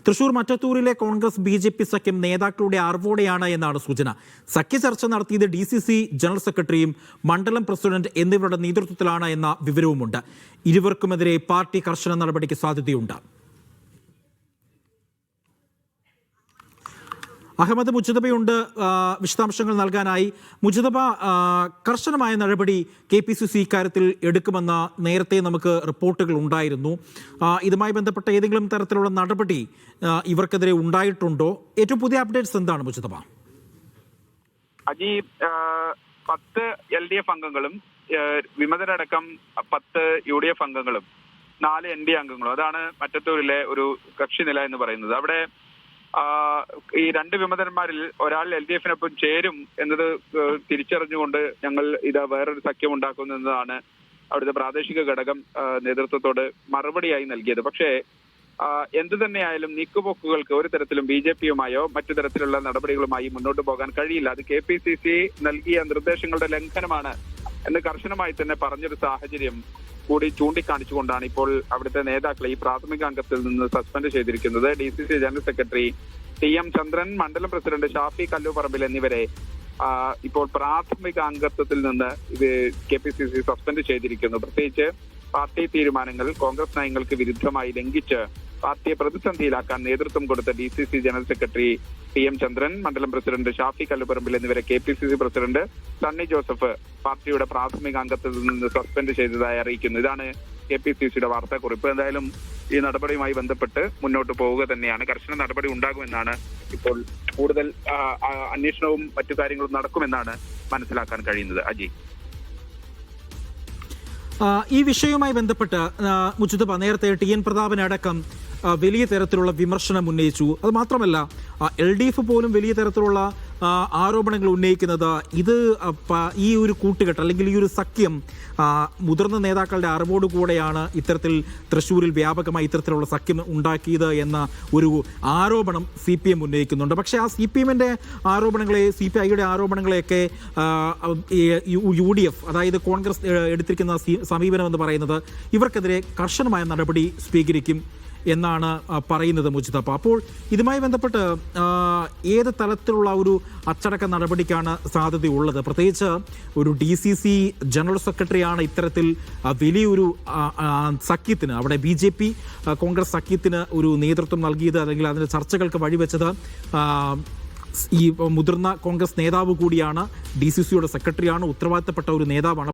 Thrissur മറ്റത്തൂരിലെ Congress BJP സഖ്യം നേതാക്കളുടെ ആർവോടെയാണ് എന്നാണ് സൂചന. സഖ്യ ചർച്ച നടത്തിയത് DCC ജനറൽ സെക്രട്ടറിയും മണ്ഡലം പ്രസിഡന്റ് എന്നിവരുടെ നേതൃത്വത്തിലാണ് എന്ന വിവരവുമുണ്ട്. ഇരുവർക്കുമെതിരെ പാർട്ടി കർശന നടപടിക്ക് സാധ്യതയുണ്ട്. അഹമ്മദ് മുജതബയുണ്ട് വിശദാംശങ്ങൾ നൽകാനായി. മുജതബ, കർശനമായ നടപടി KPCC ഇക്കാര്യത്തിൽ എടുക്കുമെന്ന നേരത്തെ നമുക്ക് റിപ്പോർട്ടുകൾ ഉണ്ടായിരുന്നു. ഇതുമായി ബന്ധപ്പെട്ട ഏതെങ്കിലും തരത്തിലുള്ള നടപടി ഇവർക്കെതിരെ ഉണ്ടായിട്ടുണ്ടോ? ഏറ്റവും പുതിയ അപ്ഡേറ്റ്സ് എന്താണ് മുജതബ? അജി, 10 LDF അംഗങ്ങളും വിമതരടക്കം 10 UDF അംഗങ്ങളും 4 NDA അംഗങ്ങളും, അതാണ് മറ്റത്തൂരിലെ ഒരു കക്ഷിനില എന്ന് പറയുന്നത്. അവിടെ ഈ 2 വിമതന്മാരിൽ ഒരാൾ LDF-നൊപ്പം ചേരും എന്നത് തിരിച്ചറിഞ്ഞുകൊണ്ട് ഞങ്ങൾ വേറൊരു സഖ്യം ഉണ്ടാക്കുന്നതാണ് അവിടുത്തെ പ്രാദേശിക ഘടകം നേതൃത്വത്തോട് മറുപടിയായി നൽകിയത്. പക്ഷേ എന്തു തന്നെയായാലും നീക്കുപോക്കുകൾക്ക് ഒരു തരത്തിലും BJP-യുമായോ മറ്റു തരത്തിലുള്ള നടപടികളുമായി മുന്നോട്ട് പോകാൻ കഴിയില്ല. അത് KPCC നൽകിയ നിർദ്ദേശങ്ങളുടെ ലംഘനമാണ് എന്ന് കർശനമായി തന്നെ പറഞ്ഞൊരു സാഹചര്യം കൂടി ചൂണ്ടിക്കാണിച്ചുകൊണ്ടാണ് ഇപ്പോൾ അവിടുത്തെ നേതാക്കളെ ഈ പ്രാഥമിക അംഗത്തിൽ നിന്ന് സസ്പെൻഡ് ചെയ്തിരിക്കുന്നത്. DCC ജനറൽ സെക്രട്ടറി TM ചന്ദ്രൻ, മണ്ഡലം പ്രസിഡന്റ് ഷാഫി കല്ലൂപ്പറമ്പിൽ എന്നിവരെ ഇപ്പോൾ പ്രാഥമിക അംഗത്വത്തിൽ നിന്ന് KPCC സസ്പെൻഡ് ചെയ്തിരിക്കുന്നു. പ്രത്യേകിച്ച് പാർട്ടി തീരുമാനങ്ങൾ കോൺഗ്രസ് നയങ്ങൾക്ക് വിരുദ്ധമായി ലംഘിച്ച് പാർട്ടിയെ പ്രതിസന്ധിയിലാക്കാൻ നേതൃത്വം കൊടുത്ത DCC ജനറൽ സെക്രട്ടറി TM ചന്ദ്രൻ, മണ്ഡലം പ്രസിഡന്റ് ഷാഫി കല്ലൂപ്പറമ്പിൽ എന്നിവരെ KPCC പ്രസിഡന്റ് സണ്ണി ജോസഫ് പാർട്ടിയുടെ പ്രാഥമിക അംഗത്തിൽ നിന്ന് സസ്പെൻഡ് ചെയ്തതായി അറിയിക്കുന്നു. ഇതാണ് KPCCയുടെ വാർത്താക്കുറിപ്പ്. എന്തായാലും ഈ നടപടിയുമായി ബന്ധപ്പെട്ട് മുന്നോട്ട് പോവുക തന്നെയാണ്. കർശന നടപടി ഉണ്ടാകുമെന്നാണ് ഇപ്പോൾ കൂടുതൽ അന്വേഷണവും മറ്റു കാര്യങ്ങളും നടക്കുമെന്നാണ് മനസ്സിലാക്കാൻ കഴിയുന്നത്. അജി, ഈ വിഷയവുമായി ബന്ധപ്പെട്ട് മുജതബ നേരത്തെ TN പ്രതാപനടക്കം വലിയ തരത്തിലുള്ള വിമർശനം ഉന്നയിച്ചു. അത് മാത്രമല്ല LDF പോലും വലിയ തരത്തിലുള്ള ആരോപണങ്ങൾ ഉന്നയിക്കുന്നത് ഈ ഒരു കൂട്ടുകെട്ട് അല്ലെങ്കിൽ ഈ ഒരു സഖ്യം മുതിർന്ന നേതാക്കളുടെ അറിവോടുകൂടെയാണ് ഇത്തരത്തിൽ തൃശ്ശൂരിൽ വ്യാപകമായി ഇത്തരത്തിലുള്ള സഖ്യം ഉണ്ടാക്കിയത് എന്ന ഒരു ആരോപണം CPM ഉന്നയിക്കുന്നുണ്ട്. പക്ഷേ ആ CPM-ന്റെ ആരോപണങ്ങളെ, CPI-യുടെ ആരോപണങ്ങളെയൊക്കെ UDF, അതായത് കോൺഗ്രസ് എടുത്തിരിക്കുന്ന സമീപനം എന്ന് പറയുന്നത് ഇവർക്കെതിരെ കർശനമായ നടപടി സ്വീകരിക്കും എന്നാണ് പറയുന്നത് മുജതബ. അപ്പോൾ ഇതുമായി ബന്ധപ്പെട്ട് ഏത് തലത്തിലുള്ള ഒരു അച്ചടക്ക നടപടിക്കാണ് സാധ്യതയുള്ളത്? പ്രത്യേകിച്ച് ഒരു DCC ജനറൽ സെക്രട്ടറിയാണ് ഇത്തരത്തിൽ വലിയൊരു സഖ്യത്തിന്, അവിടെ BJP കോൺഗ്രസ് സഖ്യത്തിന് ഒരു നേതൃത്വം നൽകിയത്, അല്ലെങ്കിൽ അതിൻ്റെ ചർച്ചകൾക്ക് വഴിവെച്ചത് ഈ മുതിർന്ന കോൺഗ്രസ് നേതാവ് കൂടിയാണ്, DCC-യുടെ സെക്രട്ടറിയാണ്, ഉത്തരവാദിത്തപ്പെട്ട ഒരു നേതാവാണ്.